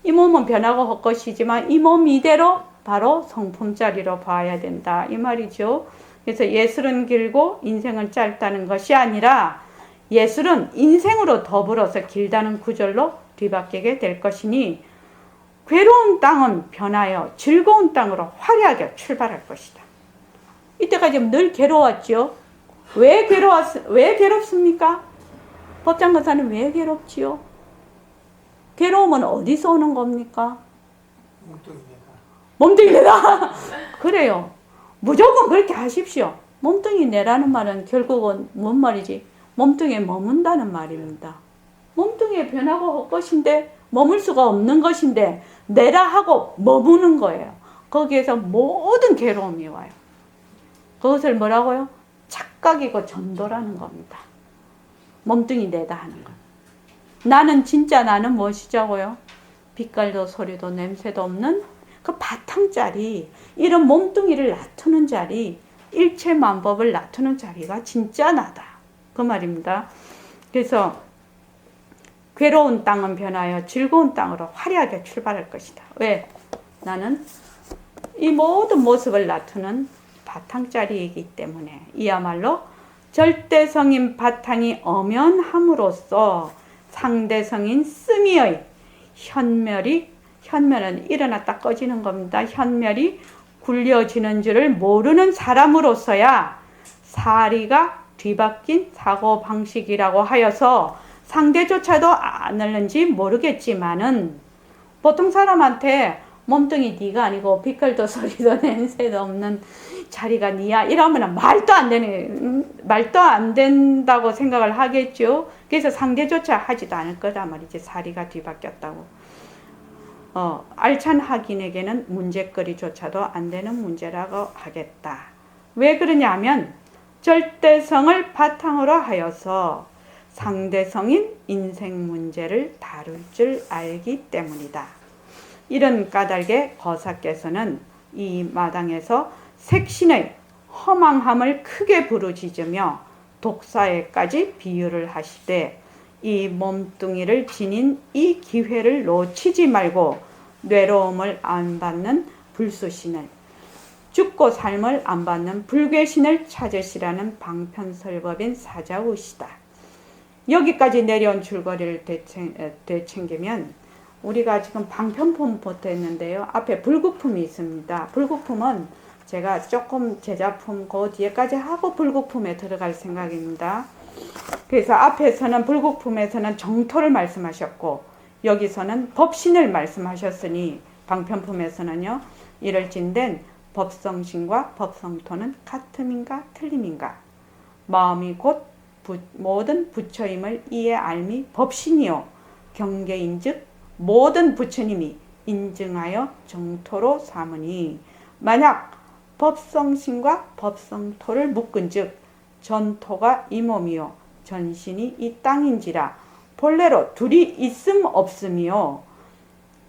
이 몸은 변하고 헛것이지만 이 몸 이대로 바로 성품 자리로 봐야 된다 이 말이죠. 그래서 예술은 길고 인생은 짧다는 것이 아니라 예술은 인생으로 더불어서 길다는 구절로 뒤바뀌게 될 것이니 괴로운 땅은 변하여 즐거운 땅으로 화려하게 출발할 것이다. 이때까지 늘 괴로웠죠. 왜 괴롭습니까? 법장검사는 왜 괴롭지요? 괴로움은 어디서 오는 겁니까? 몸뚱이 내다. 그래요. 무조건 그렇게 하십시오. 몸뚱이 내라는 말은 결국은 뭔 말이지? 몸뚱이에 머문다는 말입니다. 몸뚱이에 변하고 헛것인데 머물 수가 없는 것인데 내라 하고 머무는 거예요. 거기에서 모든 괴로움이 와요. 그것을 뭐라고요? 착각이고 전도라는 겁니다. 몸뚱이 내다 하는 것. 나는 진짜 나는 무엇이자고요? 빛깔도 소리도 냄새도 없는 그 바탕자리, 이런 몸뚱이를 놔두는 자리, 일체만법을 놔두는 자리가 진짜 나다. 그 말입니다. 그래서 괴로운 땅은 변하여 즐거운 땅으로 화려하게 출발할 것이다. 왜? 나는 이 모든 모습을 놔두는 바탕자리이기 때문에 이야말로 절대성인 바탕이 엄연함으로써 상대성인 스미의 현멸은 일어났다 꺼지는 겁니다. 현멸이 굴려지는 줄을 모르는 사람으로서야 사리가 뒤바뀐 사고방식이라고 하여서 상대조차도 아는지 모르겠지만은 보통 사람한테 몸뚱이 네가 아니고 빛깔도 소리도 냄새도 없는 자리가 니야 이러면 말도 안 된다고 생각을 하겠죠. 그래서 상대조차 하지도 않을 거다 말이지. 사리가 뒤바뀌었다고. 알찬 학인에게는 문제거리조차도 안 되는 문제라고 하겠다. 왜 그러냐면 절대성을 바탕으로 하여서 상대성인 인생 문제를 다룰 줄 알기 때문이다. 이런 까닭에 거사께서는 이 마당에서 색신의 허망함을 크게 부르짖으며 독사에까지 비유를 하시되 이 몸뚱이를 지닌 이 기회를 놓치지 말고 뇌로움을 안 받는 불수신을, 죽고 삶을 안 받는 불괴신을 찾으시라는 방편설법인 사자우시다. 여기까지 내려온 줄거리를 되챙기면 우리가 지금 방편품부터 했는데요. 앞에 불국품이 있습니다. 불국품은 제가 조금 제작품 그 뒤에까지 하고 불국품에 들어갈 생각입니다. 그래서 앞에서는 불국품에서는 정토를 말씀하셨고 여기서는 법신을 말씀하셨으니 방편품에서는요. 이럴진된 법성신과 법성토는 같음인가 틀림인가. 마음이 곧 모든 부처임을 이에 알미 법신이요 경계인즉 모든 부처님이 인증하여 정토로 삼으니 만약 법성신과 법성토를 묶은즉 전토가 이 몸이요 전신이 이 땅인지라 본래로 둘이 있음 없음이요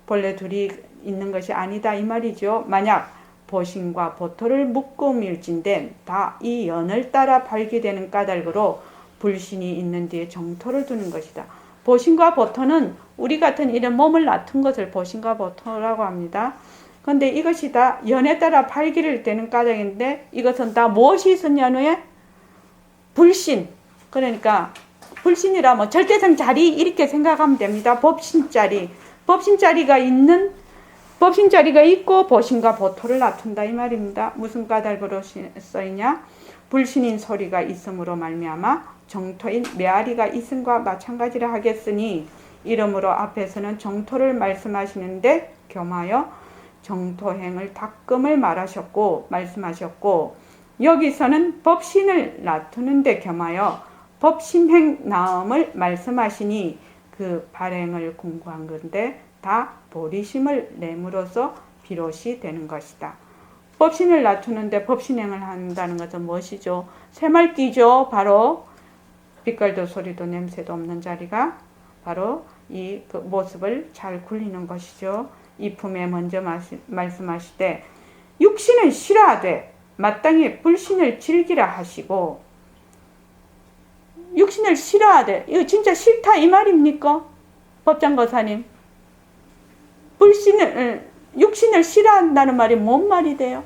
본래 둘이 있는 것이 아니다 이 말이죠. 만약 보신과 보토를 묶음일진데 다 이 연을 따라 발기되는 까닭으로 불신이 있는 뒤에 정토를 두는 것이다. 보신과 보토는 우리 같은 이런 몸을 놔둔 것을 보신과 보토라고 합니다. 그런데 이것이 다 연에 따라 발기를 되는 까닭인데 이것은 다 무엇이 있었냐면 불신. 그러니까 불신이라면 절대성 자리 이렇게 생각하면 됩니다. 법신자리. 법신자리가 있고 보신과 보토를 놔둔다 이 말입니다. 무슨 까닭으로 써있냐? 불신인 소리가 있음으로 말미암아 정토인 메아리가 있음과 마찬가지라 하겠으니 이러므로 앞에서는 정토를 말씀하시는데 겸하여 정토행을 닦음을 말씀하셨고 여기서는 법신을 놔두는데 겸하여 법신행 나음을 말씀하시니 그 발행을 공부한 건데 다 보리심을 내므로써 비롯이 되는 것이다. 법신을 놔두는데 법신행을 한다는 것은 무엇이죠? 새말기죠. 바로 빛깔도 소리도 냄새도 없는 자리가 바로 이 모습을 잘 굴리는 것이죠. 이 품에 먼저 말씀하시되 육신을 싫어하되 마땅히 불신을 즐기라 하시고, 육신을 싫어하되, 이거 진짜 싫다 이 말입니까? 법장거사님. 육신을 싫어한다는 말이 뭔 말이 돼요?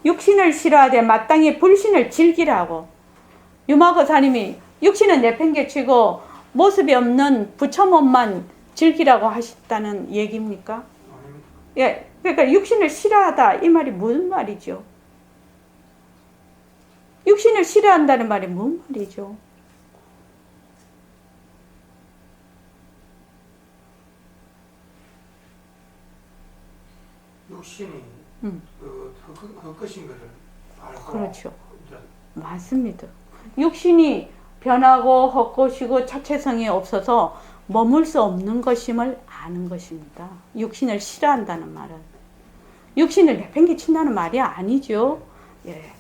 육신을 싫어하되 마땅히 불신을 즐기라고. 유마거사님이 육신은 내팽개치고 모습이 없는 부처몸만 즐기라고 하셨다는 얘기입니까? 아닙니다. 예, 그러니까 육신을 싫어하다 이 말이 무슨 말이죠? 육신을 싫어한다는 말이 뭔 말이죠? 육신이 헛것인 것을 알고 그렇죠. 이제 맞습니다. 육신이 변하고 헛것이고 자체성이 없어서 머물 수 없는 것임을 아는 것입니다. 육신을 싫어한다는 말은. 육신을 내팽개친다는 말이 아니죠. 예,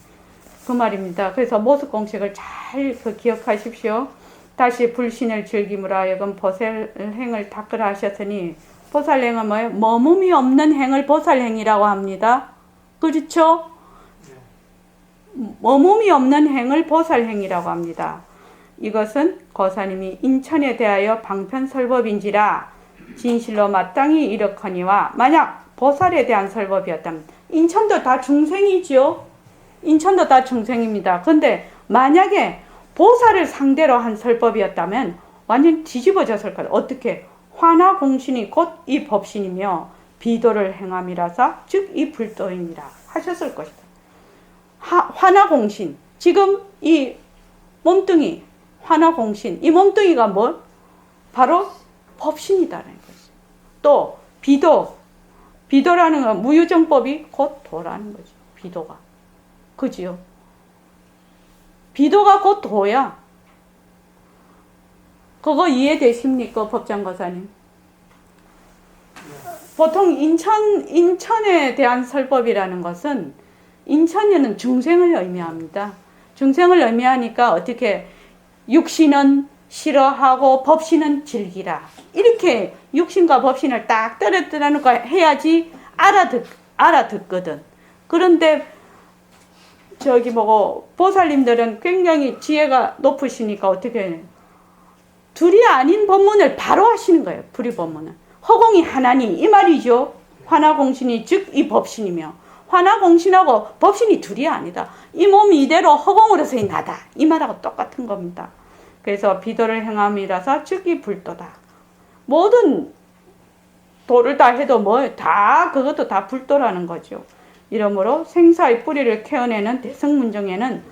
그 말입니다. 그래서 모습공식을 잘 기억하십시오. 다시 불신을 즐김으로 하여금 보살행을 닦으라 하셨으니, 보살행은 뭐예요? 머금이 없는 행을 보살행이라고 합니다. 그렇죠? 머금이 없는 행을 보살행이라고 합니다. 이것은 거사님이 인천에 대하여 방편설법인지라 진실로 마땅히 이렇거니와, 만약 보살에 대한 설법이었다면, 인천도 다 중생이죠. 인천도 다 중생입니다. 근데 만약에 보살을 상대로 한 설법이었다면 완전 뒤집어졌을 거예요. 어떻게? 화나공신이 곧 이 법신이며 비도를 행함이라사 즉 이 불도이니라 하셨을 것이다. 화나공신, 지금 이 몸뚱이 화나공신, 이 몸뚱이가 뭘? 바로 법신이다라는 거지. 또 비도라는 건 무유정법이 곧 도라는 거지. 비도가. 그지요? 비도가 곧 도야. 그거 이해되십니까, 법장거사님? 보통 인천에 대한 설법이라는 것은, 인천에는 중생을 의미합니다. 중생을 의미하니까 어떻게 육신은 싫어하고 법신은 즐기라. 이렇게 육신과 법신을 딱 떨어뜨려 놓고 해야지 알아듣거든. 그런데 보살님들은 굉장히 지혜가 높으시니까 어떻게 해요? 둘이 아닌 법문을 바로 하시는 거예요. 불의법문은. 허공이 하나니 이 말이죠. 화나공신이 즉 이 법신이며, 화나공신하고 법신이 둘이 아니다. 이 몸이 이대로 허공으로서의 나다. 이 말하고 똑같은 겁니다. 그래서 비도를 행함이라서 즉 이 불도다. 모든 도를 다 해도 그것도 다 불도라는 거죠. 이러므로 생사의 뿌리를 캐어내는 대승문정에는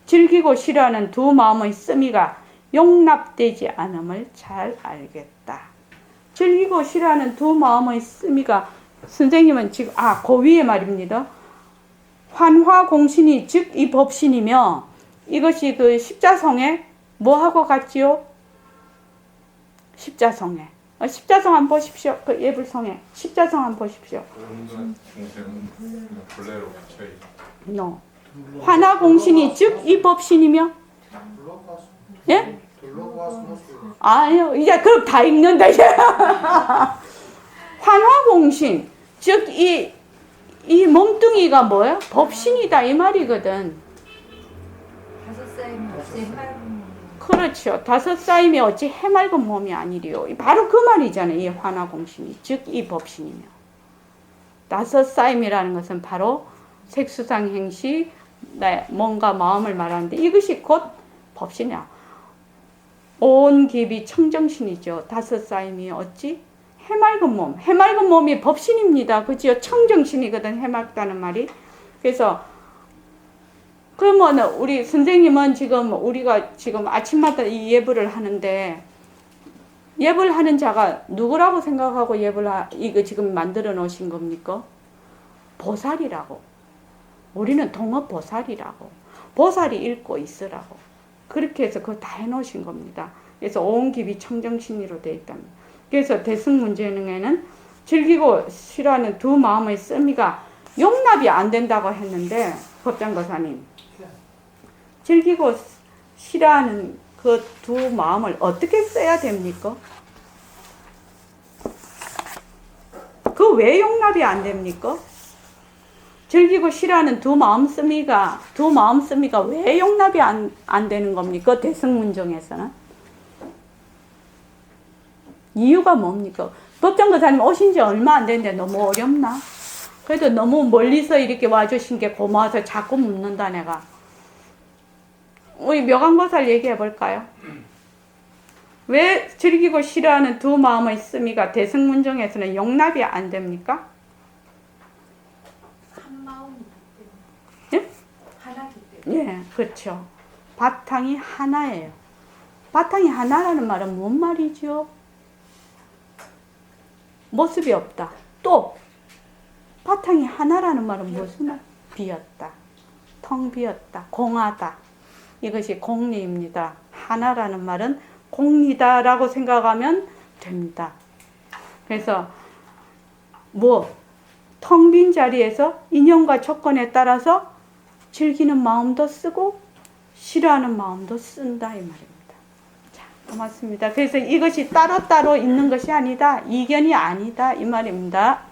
즐기고 싫어하는 두 마음의 쓰미가 용납되지 않음을 잘 알겠다. 즐기고 싫어하는 두 마음의 쓰미가, 선생님은 지금 그 위에 말입니다. 환화공신이 즉 이 법신이며, 이것이 그 십자성에 뭐하고 같지요? 십자성에. 십자성 한번 보십시오. 그 예불성에 십자성 한번 보십시오. 중생은 본래로 붙여있다. 환화공신이 즉 이 법신이며, 예? 아니요, 이제 그럼 다 읽는다 이제. 환화공신, 즉 이 몸뚱이가 뭐예요? 법신이다 이 말이거든. 다섯 쌓이면 어찌 해맑은 그렇죠. 다섯 쌓임이 어찌 해맑은 몸이 아니리요. 바로 그 말이잖아요. 이 환화공신이 즉 이 법신이며. 다섯 쌓임이라는 것은 바로 색수상 행시, 몸과 마음을 말하는데, 이것이 곧 법신이야. 온 깊이 청정신이죠. 다섯 쌓임이 어찌? 해맑은 몸. 해맑은 몸이 법신입니다. 그죠? 청정신이거든, 해맑다는 말이. 그래서, 그러면 우리 선생님은 우리가 지금 아침마다 이 예불을 하는데, 예불 하는 자가 누구라고 생각하고 이거 지금 만들어 놓으신 겁니까? 보살이라고. 우리는 동업보살이라고. 보살이 읽고 있으라고. 그렇게 해서 그거 다 해놓으신 겁니다. 그래서 온 깊이 청정신이로 되어 있답니다. 그래서 대승문제능에는 즐기고 싫어하는 두 마음의 쓰미가 용납이 안 된다고 했는데, 법장거사님, 즐기고 싫어하는 그 두 마음을 어떻게 써야 됩니까? 그 왜 용납이 안 됩니까? 즐기고 싫어하는 두 마음씀이가 왜 용납이 안 되는 겁니까? 대승문정에서는. 이유가 뭡니까? 법정거사님 오신 지 얼마 안 됐는데 너무 어렵나? 그래도 너무 멀리서 이렇게 와주신 게 고마워서 자꾸 묻는다 내가. 우리 묘강보살 얘기해 볼까요? 왜 즐기고 싫어하는 두 마음의 쓰미가 대승문정에서는 용납이 안 됩니까? 한 마음이기 예? 때문에. 하나기 때문에. 예, 그렇죠. 바탕이 하나예요. 바탕이 하나라는 말은 뭔 말이죠? 모습이 없다. 또 바탕이 하나라는 말은 무슨 말? 비었다. 텅 비었다. 공하다. 이것이 공리입니다. 하나라는 말은 공리다라고 생각하면 됩니다. 그래서 텅 빈 자리에서 인연과 조건에 따라서 즐기는 마음도 쓰고 싫어하는 마음도 쓴다 이 말입니다. 자, 고맙습니다. 그래서 이것이 따로따로 있는 것이 아니다. 이견이 아니다 이 말입니다.